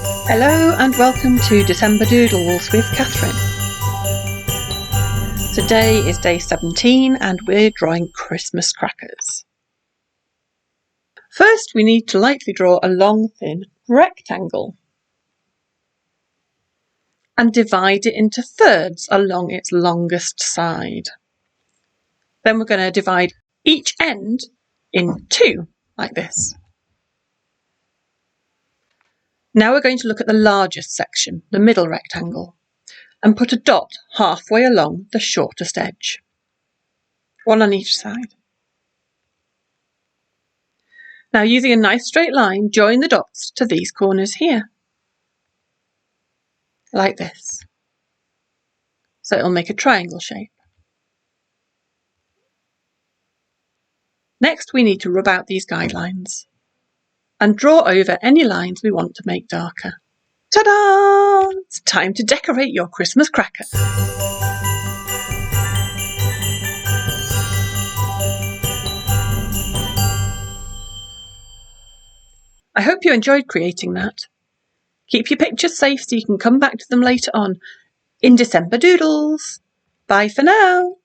Hello and welcome to December Doodles with Catherine. Today is day 17 and we're drawing Christmas crackers. First we need to lightly draw a long thin rectangle and divide it into thirds along its longest side. Then we're going to divide each end in two, like this. Now we're going to look at the largest section, the middle rectangle, and put a dot halfway along the shortest edge, one on each side. Now using a nice straight line, join the dots to these corners here, like this, so it'll make a triangle shape. Next we need to rub out these guidelines and draw over any lines we want to make darker. Ta-da! It's time to decorate your Christmas cracker. I hope you enjoyed creating that. Keep your pictures safe so you can come back to them later on in December Doodles. Bye for now.